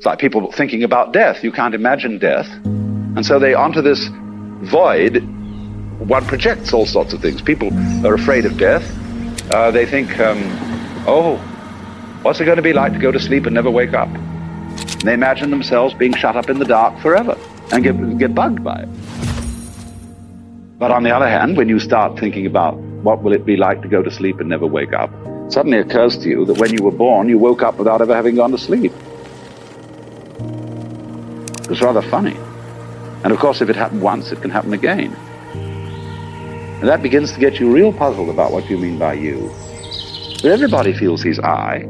It's like people thinking about death. You can't imagine death. And so they, onto this void, one projects all sorts of things. People are afraid of death. They think, oh, what's it going to be like to go to sleep and never wake up? And they imagine themselves being shut up in the dark forever and get bugged by it. But on the other hand, when you start thinking about what will it be like to go to sleep and never wake up, it suddenly occurs to you that when you were born, you woke up without ever having gone to sleep. It's rather funny. And of course, if it happened once, it can happen again. And that begins to get you real puzzled about what you mean by you. But everybody feels he's I.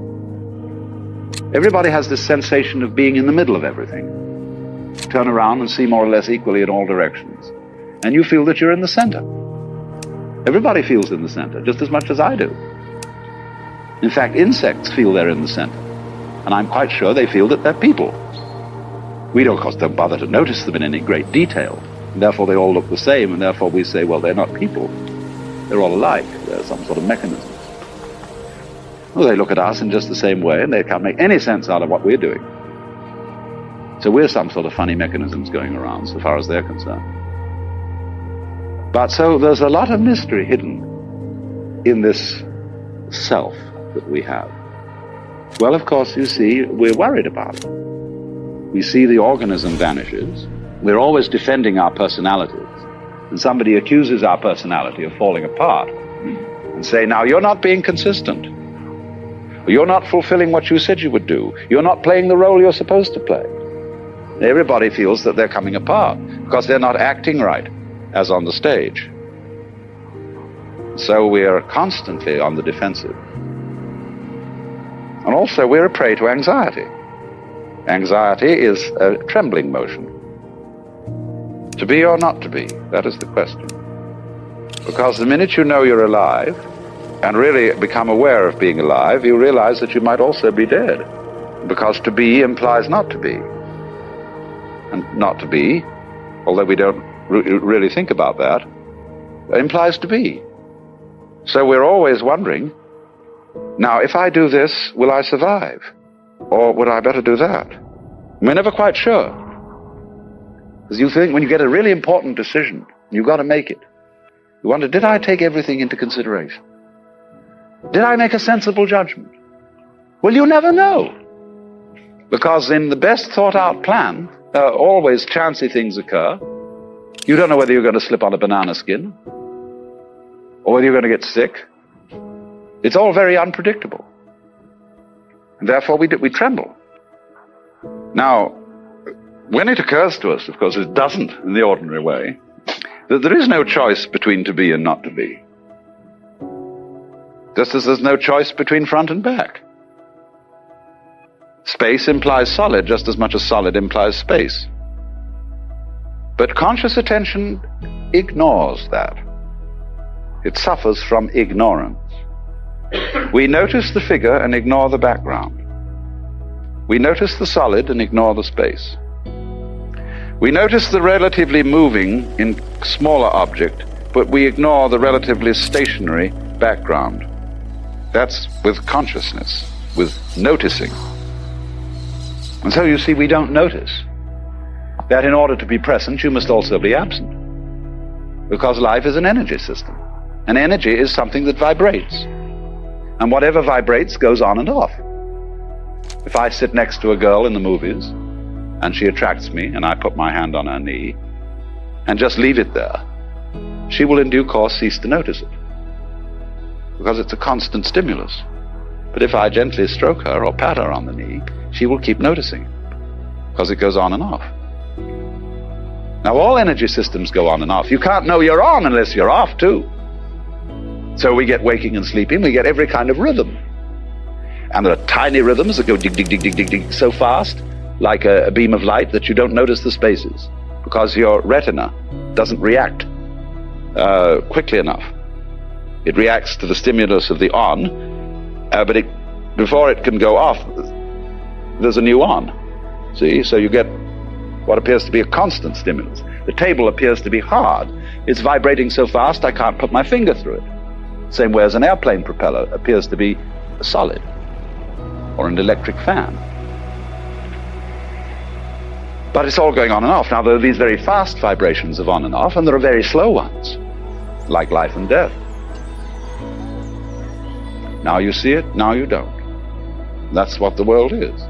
Everybody has this sensation of being in the middle of everything. Turn around and see more or less equally in all directions. And you feel that you're in the center. Everybody feels in the center, just as much as I do. In fact, insects feel they're in the center. And I'm quite sure they feel that they're people. We don't, of course, don't bother to notice them in any great detail. And therefore, they all look the same, and therefore we say, well, they're not people. They're all alike. They're some sort of mechanism. Well, they look at us in just the same way, and they can't make any sense out of what we're doing. So we're some sort of funny mechanisms going around, so far as they're concerned. But so there's a lot of mystery hidden in this self that we have. Well, of course, you see, we're worried about it. We see the organism vanishes. We're always defending our personalities. And somebody accuses our personality of falling apart and say, now, you're not being consistent. You're not fulfilling what you said you would do. You're not playing the role you're supposed to play. Everybody feels that they're coming apart because they're not acting right, as on the stage. So we're constantly on the defensive. And also we're a prey to anxiety. Anxiety is a trembling motion. To be or not to be, that is the question. Because the minute you know you're alive, and really become aware of being alive, you realize that you might also be dead. Because to be implies not to be. And not to be, although we don't really think about that, implies to be. So we're always wondering, now, if I do this, will I survive? Or would I better do that? We're never quite sure. Because you think when you get a really important decision, you've got to make it. You wonder, did I take everything into consideration? Did I make a sensible judgment? Well, you never know. Because in the best thought out plan, always chancy things occur. You don't know whether you're going to slip on a banana skin or whether you're going to get sick. It's all very unpredictable. And therefore we tremble. Now, when it occurs to us, of course, it doesn't in the ordinary way, that there is no choice between to be and not to be. Just as there's no choice between front and back. Space implies solid just as much as solid implies space. But conscious attention ignores that. It suffers from ignorance. We notice the figure and ignore the background. We notice the solid and ignore the space. We notice the relatively moving in smaller object, but we ignore the relatively stationary background. That's with consciousness, with noticing. And so you see, we don't notice that in order to be present, you must also be absent. Because life is an energy system. And energy is something that vibrates. And whatever vibrates goes on and off. If I sit next to a girl in the movies, and she attracts me, and I put my hand on her knee, and just leave it there, she will in due course cease to notice it. Because it's a constant stimulus. But if I gently stroke her or pat her on the knee, she will keep noticing, because it goes on and off. Now, all energy systems go on and off. You can't know you're on unless you're off, too. So we get waking and sleeping, we get every kind of rhythm. And there are tiny rhythms that go dig, dig, dig, dig, dig, dig so fast, like a beam of light, that you don't notice the spaces, because your retina doesn't react quickly enough. It reacts to the stimulus of the on, but before it can go off, there's a new on. See? So you get what appears to be a constant stimulus. The table appears to be hard. It's vibrating so fast I can't put my finger through it. Same way as an airplane propeller appears to be solid, or an electric fan. But it's all going on and off. Now, there are these very fast vibrations of on and off, and there are very slow ones, like life and death. Now you see it, now you don't. That's what the world is.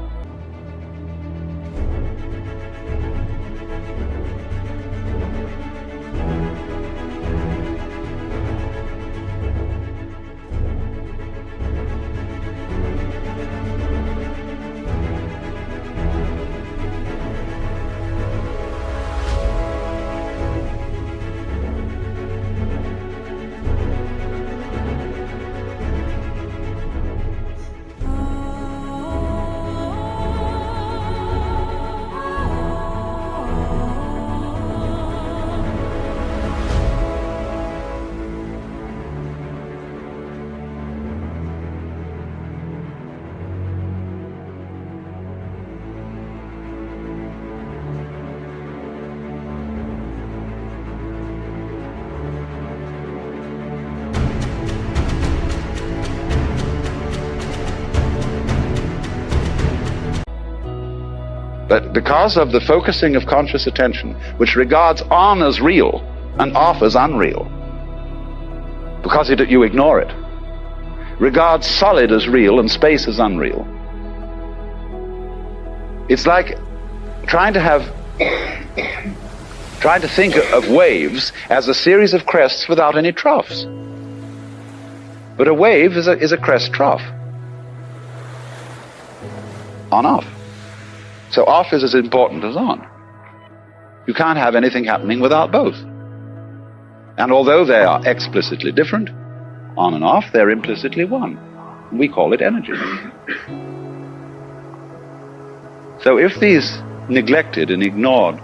But because of the focusing of conscious attention, which regards on as real and off as unreal, because you ignore it, regards solid as real and space as unreal, it's like trying to think of waves as a series of crests without any troughs. But a wave is a crest trough. On off. So off is as important as on. You can't have anything happening without both. And although they are explicitly different, on and off, they're implicitly one. We call it energy. So if these neglected and ignored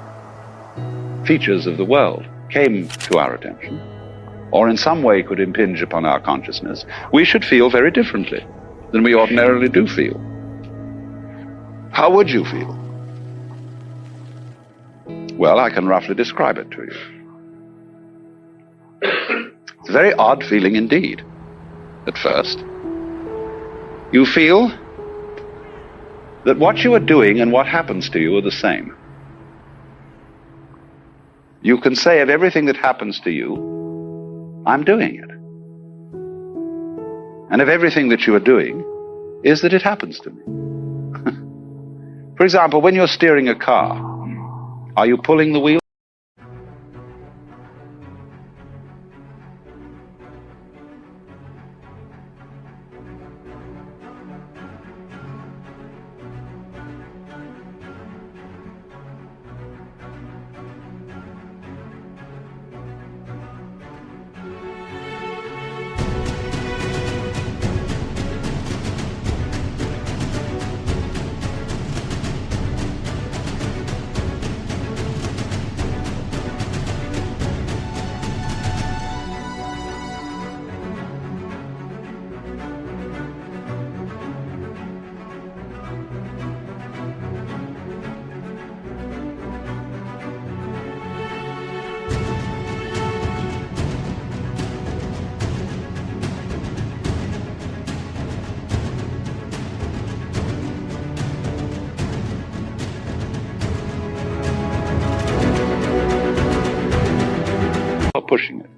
features of the world came to our attention, or in some way could impinge upon our consciousness, we should feel very differently than we ordinarily do feel. How would you feel? Well, I can roughly describe it to you. It's a very odd feeling indeed, at first. You feel that what you are doing and what happens to you are the same. You can say of everything that happens to you, I'm doing it. And of everything that you are doing is that it happens to me. For example, when you're steering a car, are you pulling the wheel? Pushing it.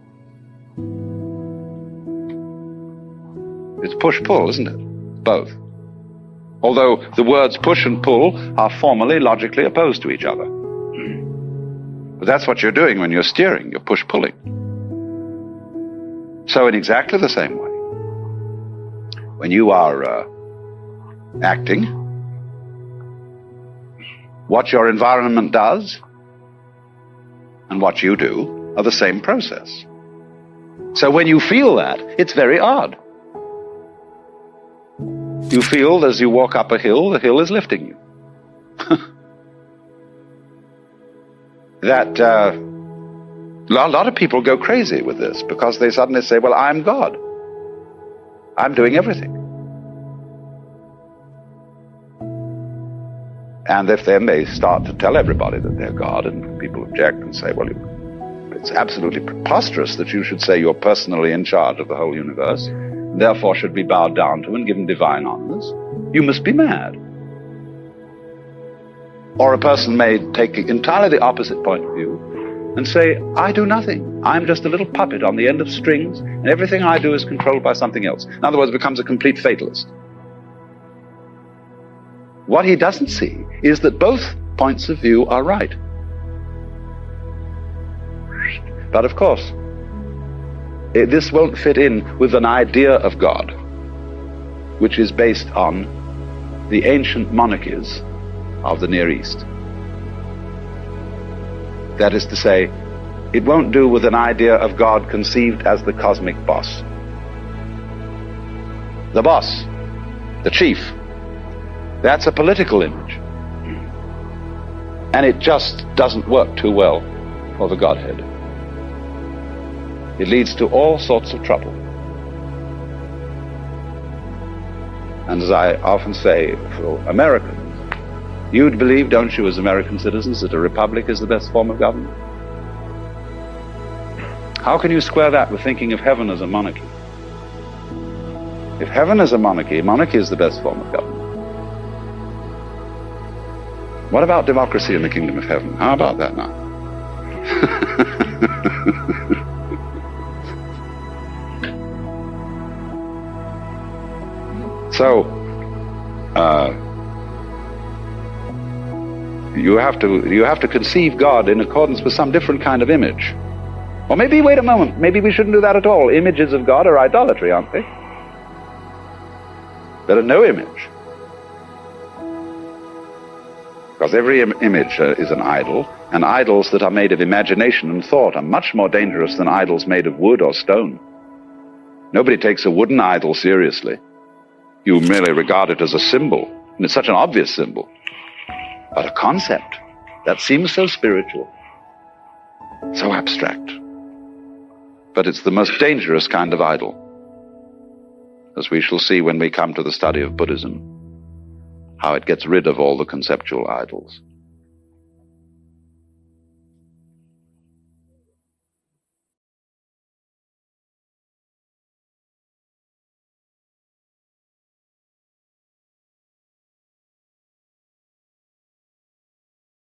It's push-pull, isn't it? Both. Although the words push and pull are formally, logically opposed to each other. But that's what you're doing when you're steering. You're push-pulling. So in exactly the same way, when you are acting, what your environment does and what you do are the same process. So when you feel that, it's very odd. You feel as you walk up a hill, the hill is lifting you. A lot of people go crazy with this because they suddenly say, well, I'm God. I'm doing everything. And if then they start to tell everybody that they're God, and people object and say, well, it's absolutely preposterous that you should say you're personally in charge of the whole universe, and therefore should be bowed down to and given divine honors. You must be mad. Or a person may take entirely the opposite point of view and say, I do nothing. I'm just a little puppet on the end of strings, and everything I do is controlled by something else. In other words, becomes a complete fatalist. What he doesn't see is that both points of view are right. But of course, this won't fit in with an idea of God, which is based on the ancient monarchies of the Near East. That is to say, it won't do with an idea of God conceived as the cosmic boss. The boss, the chief, that's a political image. And it just doesn't work too well for the Godhead. It leads to all sorts of trouble. And as I often say, for Americans, you'd believe, don't you, as American citizens, that a republic is the best form of government? How can you square that with thinking of heaven as a monarchy? If heaven is a monarchy, monarchy is the best form of government. What about democracy in the kingdom of heaven? How about that now? So, you have to conceive God in accordance with some different kind of image. Or maybe, wait a moment, maybe we shouldn't do that at all. Images of God are idolatry, aren't they? There are no image. Because every image is an idol, and idols that are made of imagination and thought are much more dangerous than idols made of wood or stone. Nobody takes a wooden idol seriously. You merely regard it as a symbol, and it's such an obvious symbol. But a concept that seems so spiritual, so abstract. But it's the most dangerous kind of idol, as we shall see when we come to the study of Buddhism, how it gets rid of all the conceptual idols.